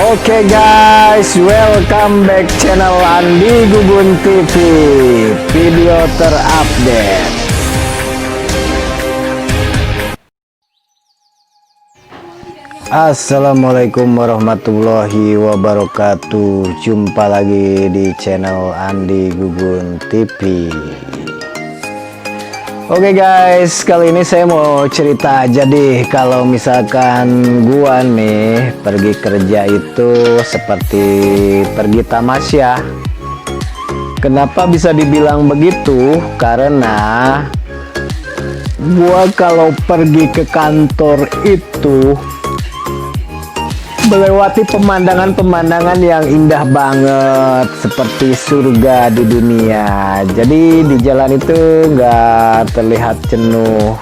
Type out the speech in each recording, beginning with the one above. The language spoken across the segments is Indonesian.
Oke guys, welcome back channel Andi Gugun TV, video terupdate. Assalamualaikum warahmatullahi wabarakatuh. Jumpa lagi di channel Andi Gugun TV. Oke guys, kali ini saya mau cerita aja deh. Kalau misalkan gua nih pergi kerja itu seperti pergi tamasya. Kenapa bisa dibilang begitu? Karena gua kalau pergi ke kantor itu melewati pemandangan-pemandangan yang indah banget, seperti surga di dunia. Jadi di jalan itu nggak terlihat jenuh.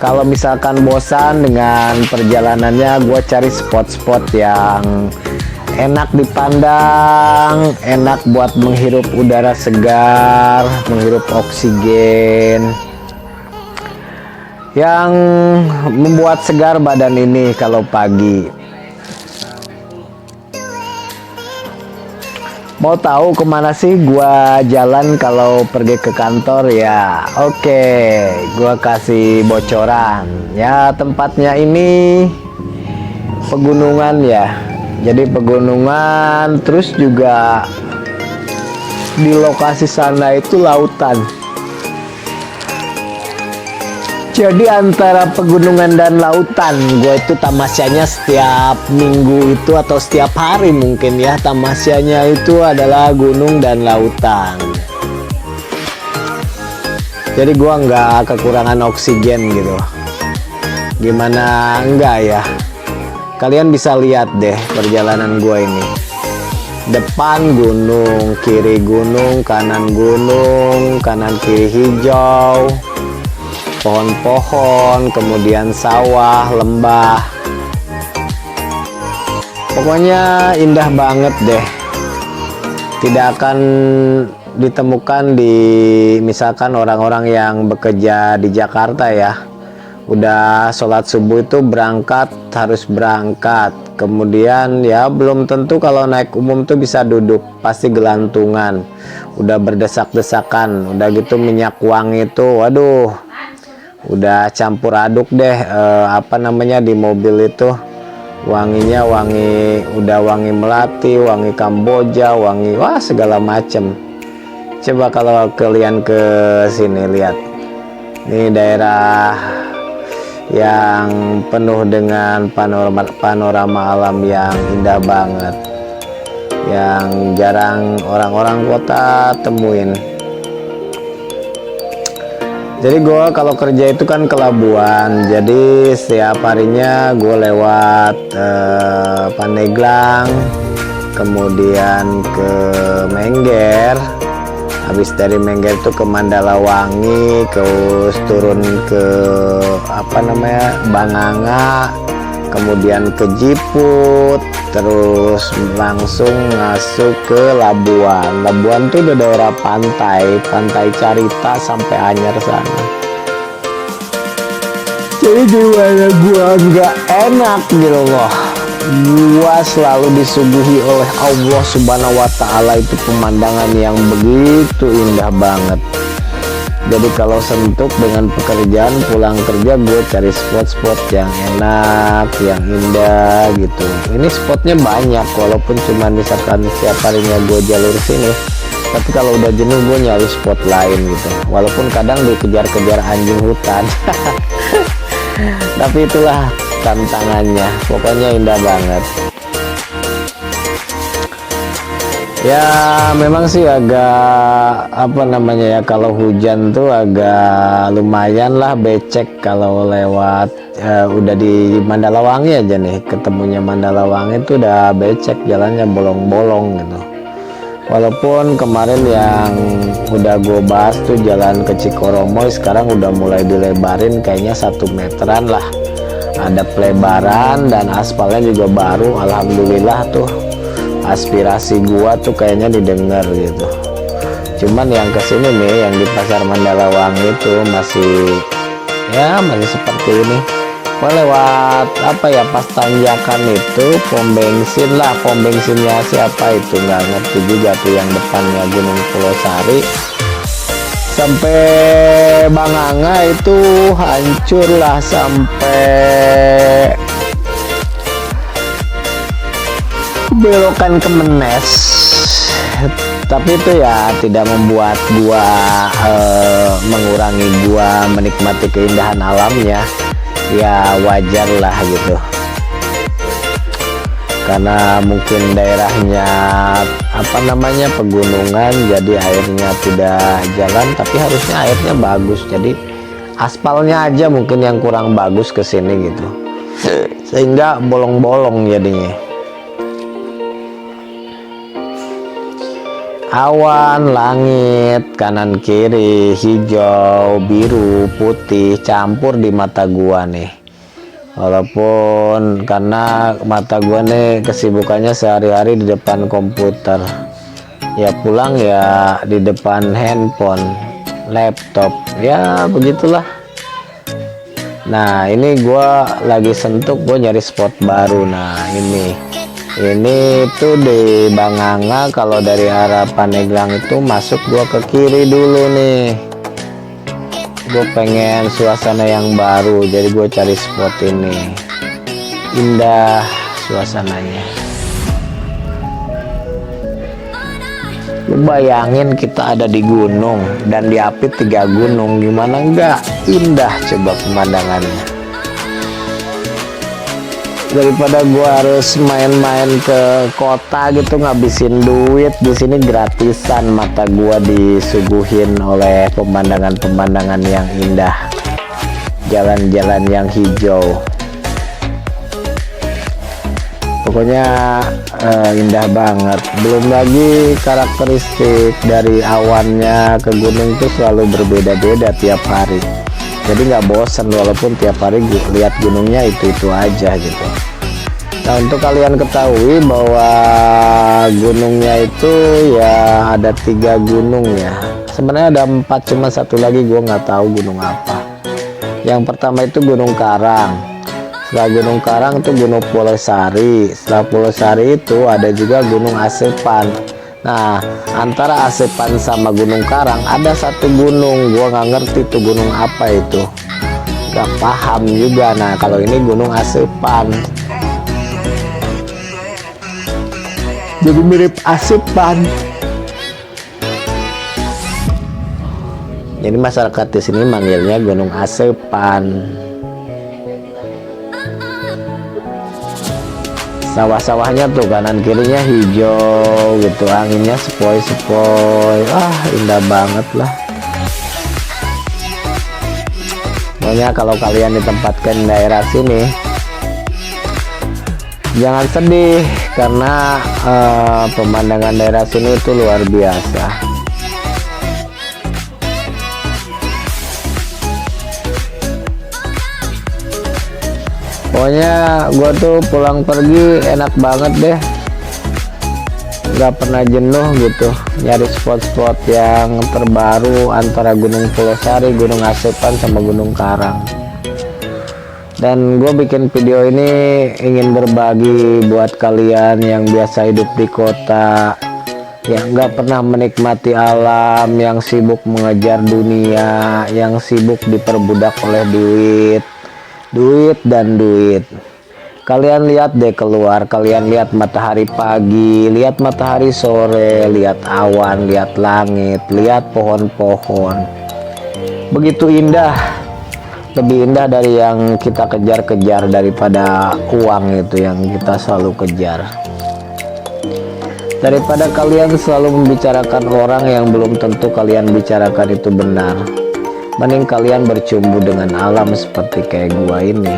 Kalau misalkan bosan dengan perjalanannya, gue cari spot-spot yang enak dipandang, enak buat menghirup udara segar, menghirup oksigen yang membuat segar badan ini kalau pagi. Mau tahu kemana sih gua jalan kalau pergi ke kantor ya? Oke, gua kasih bocoran ya. Tempatnya ini pegunungan ya, jadi pegunungan, terus juga di lokasi sana itu lautan. Jadi antara pegunungan dan lautan, gue itu tamasyanya setiap minggu itu atau setiap hari mungkin ya. Tamasyanya itu adalah gunung dan lautan. Jadi gue nggak kekurangan oksigen gitu. Gimana enggak ya? Kalian bisa lihat deh perjalanan gue ini. Depan gunung, kiri gunung, kanan kiri hijau, pohon-pohon, kemudian sawah, lembah. Pokoknya indah banget deh. Tidak akan ditemukan di misalkan orang-orang yang bekerja di Jakarta ya. Udah sholat subuh itu harus berangkat. Kemudian ya belum tentu kalau naik umum tuh bisa duduk, pasti gelantungan. Udah berdesak-desakan, udah gitu minyak wangi itu, waduh, udah campur aduk deh di mobil itu. Wanginya udah wangi melati, wangi Kamboja, wangi wah segala macem. Coba kalau kalian ke sini lihat, ini daerah yang penuh dengan panorama alam yang indah banget, yang jarang orang-orang kota temuin. Jadi gue kalau kerja itu kan ke Labuan, jadi setiap harinya gue lewat Pandeglang, kemudian ke Mengger, habis dari Mengger itu ke Mandalawangi, terus turun ke Banganga, kemudian ke Jiput, terus langsung masuk ke Labuan. Labuan tuh udah daerah pantai Carita sampai Anyer sana. Jadi gimana gua nggak enak gitu loh. Gua selalu disuguhi oleh Allah Subhanahu wa Ta'ala itu pemandangan yang begitu indah banget. Jadi kalau sentuk dengan pekerjaan, pulang kerja gue cari spot-spot yang enak, yang indah gitu. Ini spotnya banyak, walaupun cuma misalkan setiap harinya gue jalur sini, tapi kalau udah jenuh gue nyari spot lain gitu. Walaupun kadang dikejar-kejar anjing hutan. Tapi itulah tantangannya, pokoknya indah banget. Ya memang sih agak kalau hujan tuh agak lumayan lah becek kalau lewat udah di Mandalawangi aja nih, ketemunya Mandalawangi itu udah becek, jalannya bolong-bolong gitu. Walaupun kemarin yang udah gue bahas tuh jalan ke Cikoromoy sekarang udah mulai dilebarin, kayaknya 1 meteran lah, ada pelebaran dan aspalnya juga baru. Alhamdulillah tuh aspirasi gua tuh kayaknya didengar gitu. Cuman yang kesini nih, yang di Pasar Mandalawangi itu masih seperti ini, Gua lewat apa ya, pas tanjakan itu pom bensin lah, pom bensinnya siapa itu nggak ngerti juga tuh, yang depannya Gunung Pulau Sari sampai Banganga itu hancur lah, sampai belokan ke Menes. Tapi itu ya tidak membuat gua mengurangi gua menikmati keindahan alamnya, ya wajar lah gitu, karena mungkin daerahnya apa namanya pegunungan, jadi airnya tidak jalan, tapi harusnya airnya bagus, jadi aspalnya aja mungkin yang kurang bagus ke sini gitu, sehingga bolong-bolong jadinya. Awan, langit, kanan kiri, hijau, biru, putih, campur di mata gua nih. Walaupun karena mata gua nih kesibukannya sehari-hari di depan komputer, ya pulang ya di depan handphone, laptop, ya begitulah. Nah ini gua lagi sentuk, gua nyari spot baru. Nah ini tuh di Banganga, kalau dari arah Pandeglang itu masuk gua ke kiri dulu nih. Gue pengen suasana yang baru, jadi gue cari spot ini. Indah suasananya. Lu bayangin kita ada di gunung dan diapit 3 gunung, gimana enggak indah coba pemandangannya. Daripada gua harus main-main ke kota gitu ngabisin duit, di sini gratisan mata gua disuguhin oleh pemandangan-pemandangan yang indah, jalan-jalan yang hijau, pokoknya indah banget. Belum lagi karakteristik dari awannya ke gunung tuh selalu berbeda-beda tiap hari, jadi nggak bosan walaupun tiap hari lihat gunungnya itu aja gitu. Nah untuk kalian ketahui bahwa gunungnya itu ya ada 3 gunung ya, sebenarnya ada 4, cuma satu lagi gue nggak tahu gunung apa. Yang pertama itu Gunung Karang, setelah Gunung Karang itu Gunung Pulau Sari, setelah Pulau Sari itu ada juga Gunung Asepan. Nah antara Asepan sama Gunung Karang ada satu gunung, gua nggak ngerti tuh gunung apa itu, nggak paham juga. Nah kalau ini Gunung Asepan, jadi mirip Asepan. Jadi masyarakat di sini manggilnya Gunung Asepan. Sawah-sawahnya tuh kanan kirinya hijau gitu, anginnya sepoi-sepoi, indah banget lah. Pokoknya kalau kalian ditempatkan daerah sini jangan sedih, karena pemandangan daerah sini itu luar biasa. Pokoknya gua tuh pulang pergi enak banget deh, nggak pernah jenuh gitu nyari spot-spot yang terbaru antara Gunung Pulau Sari, Gunung Asepan sama Gunung Karang. Dan gue bikin video ini ingin berbagi buat kalian yang biasa hidup di kota, yang nggak pernah menikmati alam, yang sibuk mengejar dunia, yang sibuk diperbudak oleh duit dan duit. Kalian lihat deh keluar, kalian lihat matahari pagi, lihat matahari sore, lihat awan, lihat langit, lihat pohon-pohon, begitu indah. Lebih indah dari yang kita kejar-kejar daripada uang itu yang kita selalu kejar. Daripada kalian selalu membicarakan orang yang belum tentu kalian bicarakan itu benar, mending kalian bercumbu dengan alam seperti kayak gua ini.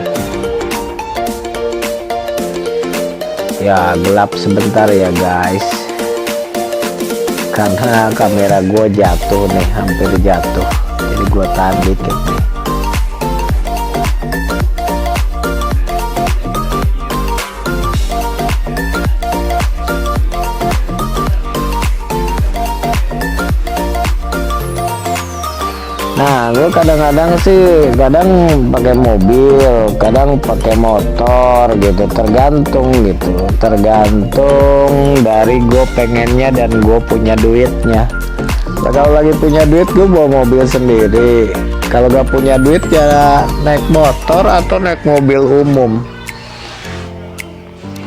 Ya gelap sebentar ya guys, karena kamera gua jatuh nih, hampir jatuh, jadi gua tahan dikit nih. Nah Nah, gue kadang-kadang sih pakai mobil, kadang pakai motor gitu, tergantung dari gue pengennya dan gue punya duitnya. Nah, kalau lagi punya duit gue bawa mobil sendiri, kalau gak punya duit ya naik motor atau naik mobil umum.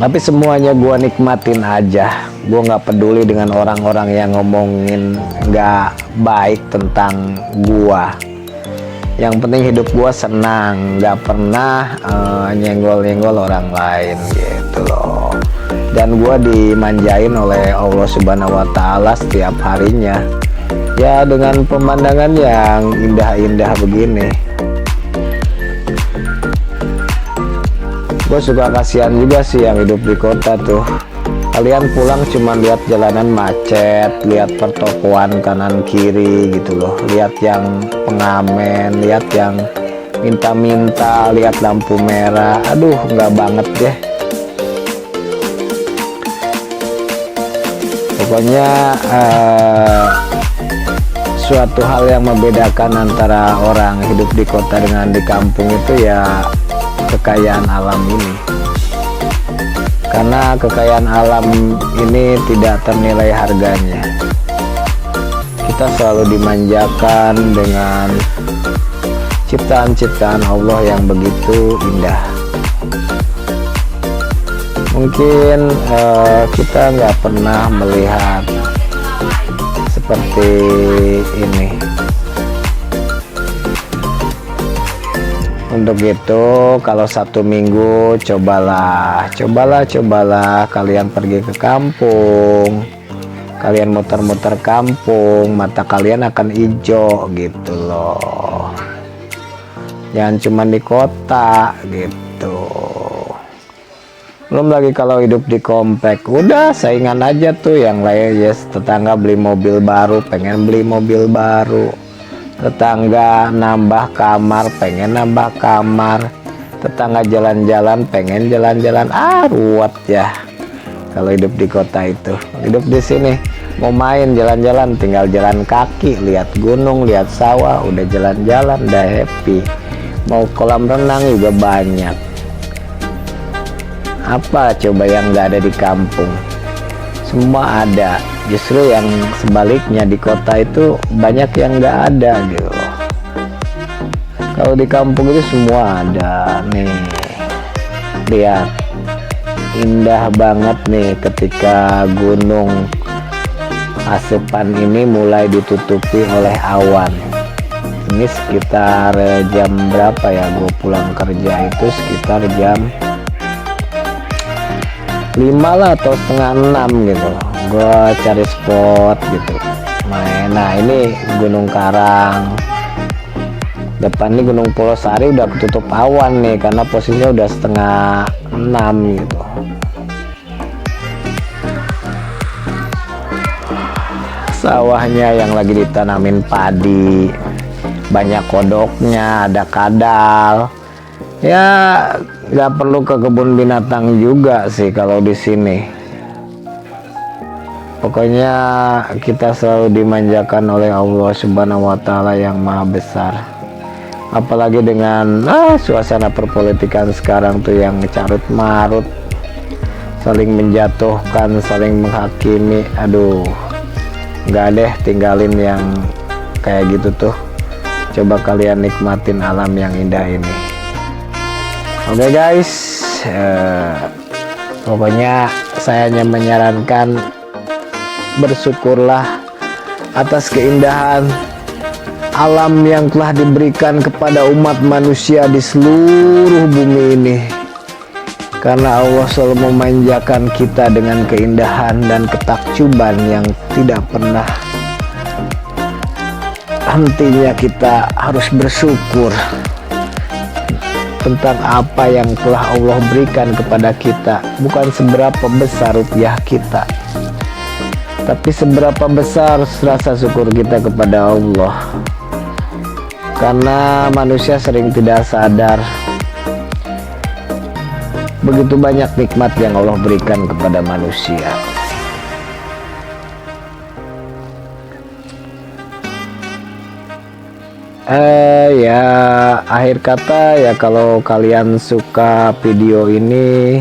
Tapi semuanya gue nikmatin aja, gue nggak peduli dengan orang-orang yang ngomongin nggak baik tentang gue. Yang penting hidup gue senang, nggak pernah nyenggol-nyenggol orang lain gitu loh. Dan gue dimanjain oleh Allah Subhanahu Wa Ta'ala setiap harinya ya, dengan pemandangan yang indah-indah begini. Gue suka kasihan juga sih yang hidup di kota tuh. Kalian pulang cuma lihat jalanan macet, lihat pertokoan kanan kiri gitu loh, lihat yang pengamen, lihat yang minta-minta, lihat lampu merah. Aduh, nggak banget deh. Pokoknya suatu hal yang membedakan antara orang hidup di kota dengan di kampung itu ya kekayaan alam ini. Karena kekayaan alam ini tidak ternilai harganya. Kita selalu dimanjakan dengan ciptaan-ciptaan Allah yang begitu indah. Mungkin kita nggak pernah melihat seperti ini. Untuk itu, kalau Sabtu Minggu cobalah kalian pergi ke kampung, kalian muter-muter kampung, mata kalian akan hijau gitu loh. Jangan cuma di kota gitu. Belum lagi kalau hidup di komplek, udah saingan aja tuh yang lain. Yes, tetangga beli mobil baru, pengen beli mobil baru. Tetangga nambah kamar, pengen nambah kamar. Tetangga jalan-jalan, pengen jalan-jalan. Ruwet ya kalau hidup di kota itu. Hidup di sini mau main jalan-jalan tinggal jalan kaki, lihat gunung, lihat sawah, udah jalan-jalan, udah happy. Mau kolam renang juga banyak. Apa coba yang nggak ada di kampung? Semua ada. Justru yang sebaliknya di kota itu banyak yang nggak ada gitu loh. Kalau di kampung itu semua ada. Nih, lihat, indah banget nih ketika gunung Asepan ini mulai ditutupi oleh awan. Ini sekitar jam berapa ya? Gue pulang kerja itu sekitar jam 5 lah atau setengah 6 gitu. Gue cari spot gitu main. Nah, ini Gunung Karang, depan ini Gunung Polosari udah ketutup awan nih karena posisinya udah setengah 6 gitu. Sawahnya yang lagi ditanamin padi, banyak kodoknya, ada kadal. Ya nggak perlu ke kebun binatang juga sih kalau di sini. Pokoknya kita selalu dimanjakan oleh Allah Subhanahu Wa Ta'ala yang Maha Besar. Apalagi dengan suasana perpolitikan sekarang tuh yang carut marut, saling menjatuhkan, saling menghakimi. Aduh, nggak deh, tinggalin yang kayak gitu tuh. Coba kalian nikmatin alam yang indah ini. Oke guys, pokoknya saya hanya menyarankan bersyukurlah atas keindahan alam yang telah diberikan kepada umat manusia di seluruh bumi ini. Karena Allah selalu memanjakan kita dengan keindahan dan ketakjuban yang tidak pernah hentinya. Kita harus bersyukur tentang apa yang telah Allah berikan kepada kita. Bukan seberapa besar rupiah kita, tapi seberapa besar rasa syukur kita kepada Allah. Karena manusia sering tidak sadar begitu banyak nikmat yang Allah berikan kepada manusia. Ya akhir kata ya, kalau kalian suka video ini,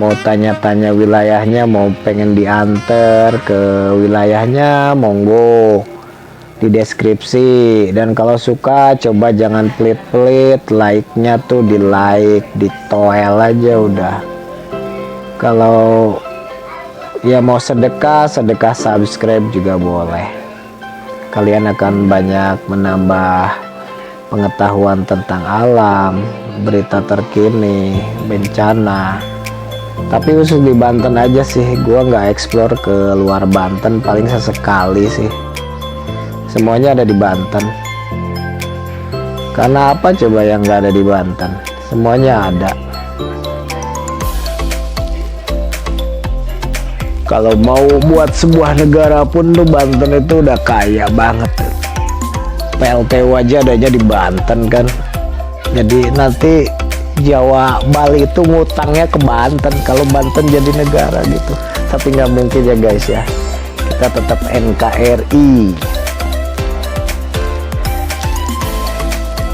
mau tanya-tanya wilayahnya, mau pengen diantar ke wilayahnya, monggo di deskripsi. Dan kalau suka, coba jangan pelit-pelit, like-nya tuh di like, di toel aja udah. Kalau ya mau sedekah subscribe juga boleh. Kalian akan banyak menambah pengetahuan tentang alam, berita terkini, bencana. Tapi khusus di Banten aja sih, gua nggak explore ke luar Banten, paling sesekali sih. Semuanya ada di Banten. Karena apa coba yang nggak ada di Banten? Semuanya ada. Kalau mau buat sebuah negara pun tuh Banten itu udah kaya banget. PLTU aja adanya di Banten kan. Jadi nanti Jawa Bali itu ngutangnya ke Banten kalau Banten jadi negara gitu. Tapi nggak mungkin ya guys ya. Kita tetap NKRI.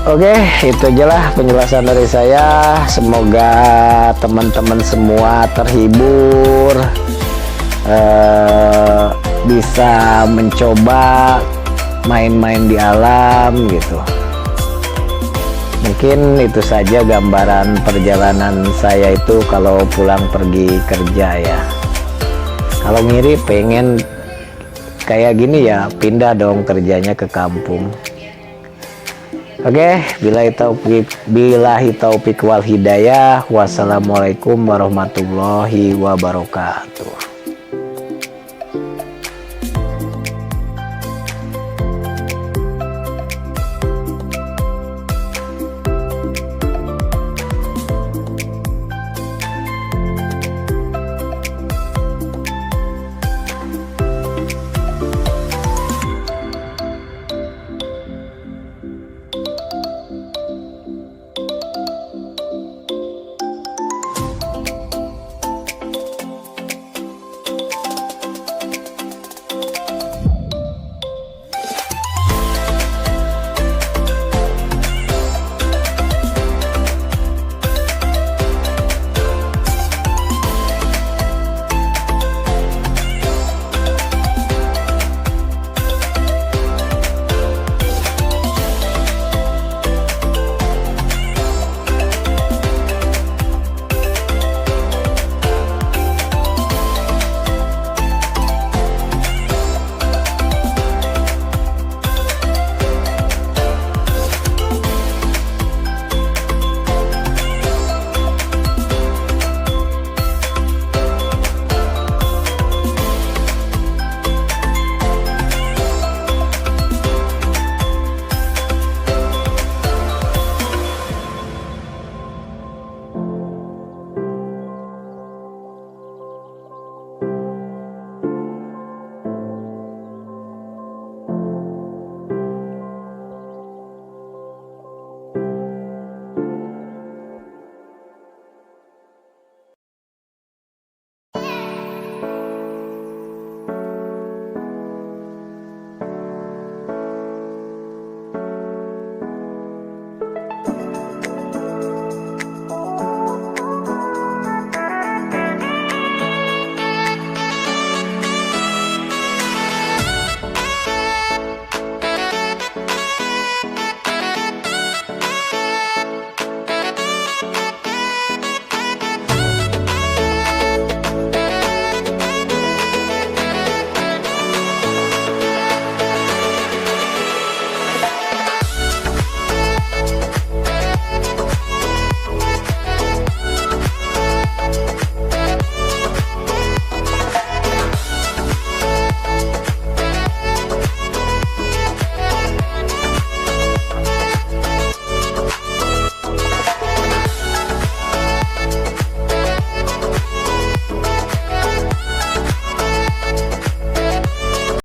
Oke, itu aja lah penjelasan dari saya. Semoga teman-teman semua terhibur, bisa mencoba main-main di alam gitu. Mungkin itu saja gambaran perjalanan saya itu kalau pulang pergi kerja ya. Kalau mirip pengen kayak gini ya, pindah dong kerjanya ke kampung. Oke, billahi taufik wal hidayah. Wassalamualaikum warahmatullahi wabarakatuh.